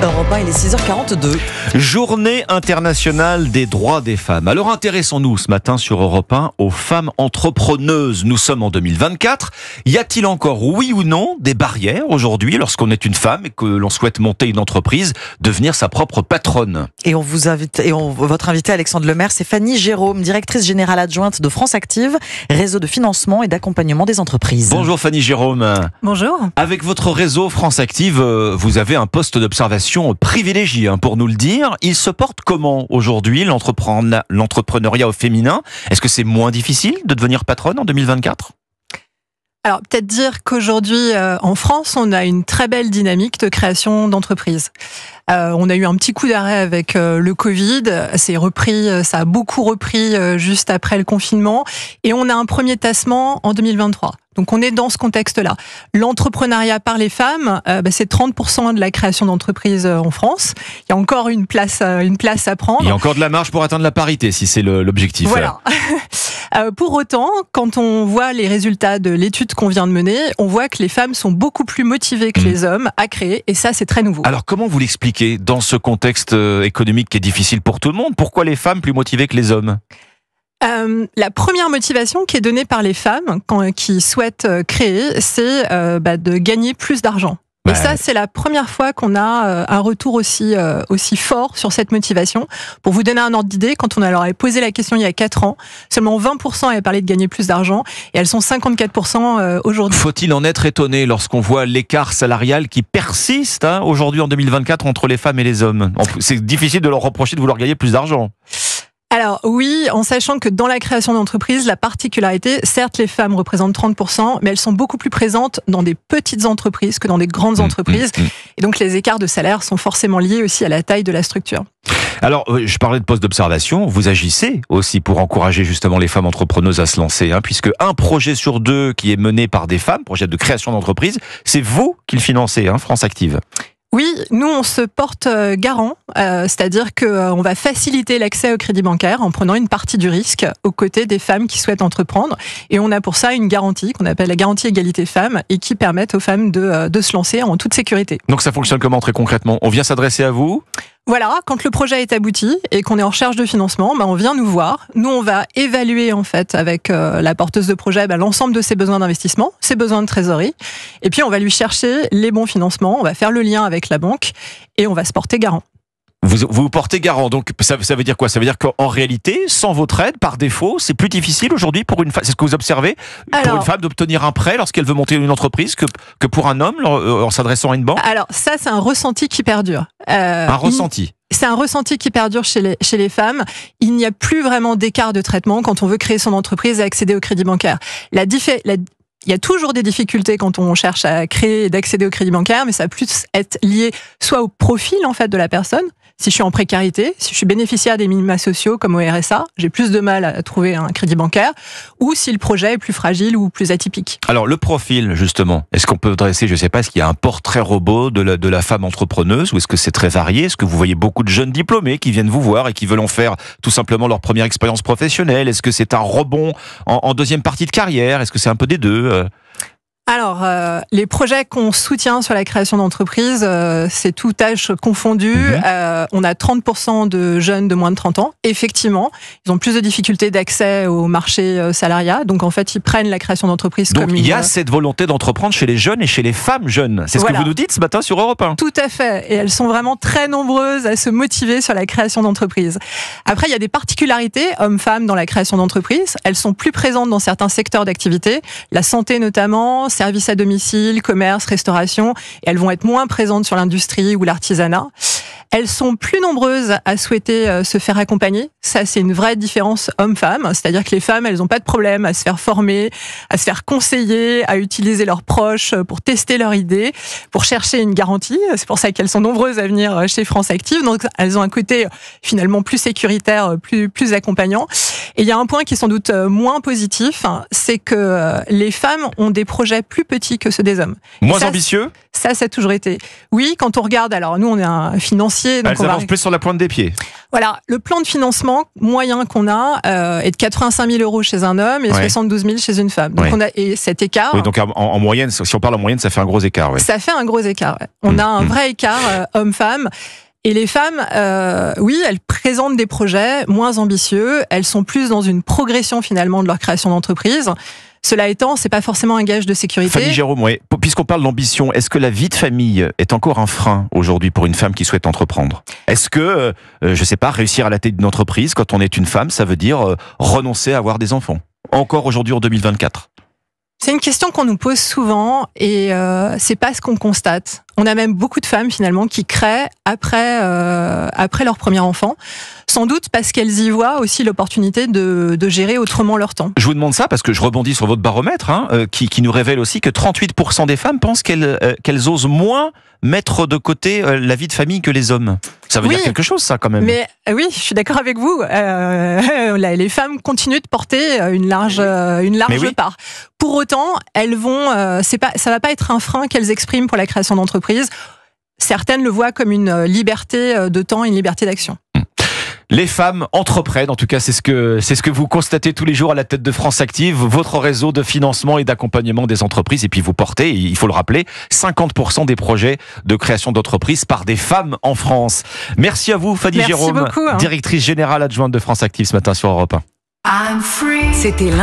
Europe 1, il est 6h42. Journée internationale des droits des femmes. Alors intéressons-nous ce matin sur Europe 1 aux femmes entrepreneuses. Nous sommes en 2024. Y a-t-il encore, oui ou non, des barrières aujourd'hui lorsqu'on est une femme et que l'on souhaite monter une entreprise, devenir sa propre patronne? Et on vous invite, votre invité Alexandre Lemaire, c'est Fanny Jérôme, directrice générale adjointe de France Active, réseau de financement et d'accompagnement des entreprises. Bonjour Fanny Jérôme. Bonjour. Avec votre réseau France Active, vous avez un poste d'observation privilégié, pour nous le dire. Il se porte comment aujourd'hui, l'entrepreneuriat au féminin? Est-ce que c'est moins difficile de devenir patronne en 2024? Alors, peut-être dire qu'aujourd'hui, en France, on a une très belle dynamique de création d'entreprises. On a eu un petit coup d'arrêt avec le Covid. Ça a beaucoup repris juste après le confinement. Et on a un premier tassement en 2023. Donc, on est dans ce contexte-là. L'entrepreneuriat par les femmes, c'est 30% de la création d'entreprises en France. Il y a encore une place à prendre. Il y a encore de la marge pour atteindre la parité, si c'est l'objectif. Voilà. Pour autant, quand on voit les résultats de l'étude qu'on vient de mener, on voit que les femmes sont beaucoup plus motivées que les hommes à créer, et ça, c'est très nouveau. Alors, comment vous l'expliquez dans ce contexte économique qui est difficile pour tout le monde? Pourquoi les femmes plus motivées que les hommes? La première motivation qui est donnée par les femmes qui souhaitent créer, c'est de gagner plus d'argent. Et ça, c'est la première fois qu'on a un retour aussi fort sur cette motivation. Pour vous donner un ordre d'idée, quand on leur avait posé la question il y a 4 ans, seulement 20% avaient parlé de gagner plus d'argent et elles sont 54% aujourd'hui. Faut-il en être étonné lorsqu'on voit l'écart salarial qui persiste aujourd'hui en 2024 entre les femmes et les hommes? C'est difficile de leur reprocher de vouloir gagner plus d'argent. Alors oui, en sachant que dans la création d'entreprises, la particularité, certes les femmes représentent 30%, mais elles sont beaucoup plus présentes dans des petites entreprises que dans des grandes entreprises. Et donc les écarts de salaire sont forcément liés aussi à la taille de la structure. Alors, je parlais de poste d'observation, vous agissez aussi pour encourager justement les femmes entrepreneuses à se lancer, puisque un projet sur 2 qui est mené par des femmes, projet de création d'entreprise, c'est vous qui le financez, France Active. Oui, nous on se porte garant, c'est-à-dire qu'on va faciliter l'accès au crédit bancaire en prenant une partie du risque aux côtés des femmes qui souhaitent entreprendre. Et on a pour ça une garantie qu'on appelle la garantie égalité femmes et qui permet aux femmes de se lancer en toute sécurité. Donc ça fonctionne comment très concrètement? On vient s'adresser à vous? Voilà, quand le projet est abouti et qu'on est en recherche de financement, on vient nous voir. Nous, on va évaluer en fait avec la porteuse de projet l'ensemble de ses besoins d'investissement, ses besoins de trésorerie. Et puis, on va lui chercher les bons financements, on va faire le lien avec la banque et on va se porter garant. Vous portez garant, donc ça veut dire quoi? Ça veut dire qu'en réalité, sans votre aide, par défaut, c'est plus difficile aujourd'hui pour une femme, c'est ce que vous observez, pour une femme d'obtenir un prêt lorsqu'elle veut monter une entreprise que pour un homme en s'adressant à une banque? Alors ça, c'est un ressenti qui perdure. Un ressenti? C'est un ressenti qui perdure chez les femmes. Il n'y a plus vraiment d'écart de traitement quand on veut créer son entreprise et accéder au crédit bancaire. Il y a toujours des difficultés quand on cherche à créer et d'accéder au crédit bancaire, mais ça va plus être lié soit au profil en fait de la personne. Si je suis en précarité, si je suis bénéficiaire des minima sociaux comme au RSA, j'ai plus de mal à trouver un crédit bancaire, ou si le projet est plus fragile ou plus atypique. Alors le profil justement, est-ce qu'on peut dresser, je sais pas, est-ce qu'il y a un portrait robot de la femme entrepreneuse, ou est-ce que c'est très varié? Est-ce que vous voyez beaucoup de jeunes diplômés qui viennent vous voir et qui veulent en faire tout simplement leur première expérience professionnelle? Est-ce que c'est un rebond en deuxième partie de carrière? Est-ce que c'est un peu des deux? Alors, les projets qu'on soutient sur la création d'entreprises, c'est tout âge confondu. On a 30% de jeunes de moins de 30 ans. Effectivement, ils ont plus de difficultés d'accès au marché salariat. Donc, en fait, ils prennent la création d'entreprise comme il y a cette volonté d'entreprendre chez les jeunes et chez les femmes jeunes. C'est ce que vous nous dites ce matin sur Europe 1. Tout à fait. Et elles sont vraiment très nombreuses à se motiver sur la création d'entreprises. Après, il y a des particularités hommes-femmes dans la création d'entreprises. Elles sont plus présentes dans certains secteurs d'activité, la santé notamment, services à domicile, commerce, restauration, et elles vont être moins présentes sur l'industrie ou l'artisanat. Elles sont plus nombreuses à souhaiter se faire accompagner. Ça, c'est une vraie différence homme-femme. C'est-à-dire que les femmes, elles n'ont pas de problème à se faire former, à se faire conseiller, à utiliser leurs proches pour tester leurs idées, pour chercher une garantie. C'est pour ça qu'elles sont nombreuses à venir chez France Active. Donc, elles ont un côté finalement plus sécuritaire, plus accompagnant. Et il y a un point qui est sans doute moins positif, c'est que les femmes ont des projets plus petits que ceux des hommes. Moins ambitieux ? Ça a toujours été. Oui, quand on regarde, alors nous, on est un financier pieds. Donc elles avancent plus sur la pointe des pieds. Voilà, le plan de financement moyen qu'on a est de 85 000 euros chez un homme et 72 000 chez une femme. Donc et cet écart. Oui, donc en moyenne, si on parle en moyenne, ça fait un gros écart. Ouais. Ça fait un gros écart. Ouais. On a un vrai écart homme-femme. Et les femmes, oui, elles présentent des projets moins ambitieux. Elles sont plus dans une progression finalement de leur création d'entreprise. Cela étant, c'est pas forcément un gage de sécurité. Fanny Jérôme, puisqu'on parle d'ambition, est-ce que la vie de famille est encore un frein aujourd'hui pour une femme qui souhaite entreprendre ? Est-ce que, je sais pas, réussir à la tête d'une entreprise quand on est une femme, ça veut dire renoncer à avoir des enfants ? Encore aujourd'hui en 2024 ? C'est une question qu'on nous pose souvent et c'est pas ce qu'on constate. On a même beaucoup de femmes finalement qui créent après leur premier enfant, sans doute parce qu'elles y voient aussi l'opportunité de gérer autrement leur temps. Je vous demande ça parce que je rebondis sur votre baromètre qui nous révèle aussi que 38% des femmes pensent qu'elles osent moins mettre de côté la vie de famille que les hommes. Ça veut dire quelque chose, ça, quand même. Mais oui, je suis d'accord avec vous. Les femmes continuent de porter une large part. Pour autant, elles vont. Ça va pas être un frein qu'elles expriment pour la création d'entreprises. Certaines le voient comme une liberté de temps, une liberté d'action. Les femmes entreprennent, en tout cas c'est ce que vous constatez tous les jours à la tête de France Active, votre réseau de financement et d'accompagnement des entreprises, et puis vous portez, il faut le rappeler, 50% des projets de création d'entreprises par des femmes en France. Merci à vous Fanny Jérôme, beaucoup, directrice générale adjointe de France Active ce matin sur Europe 1. C'était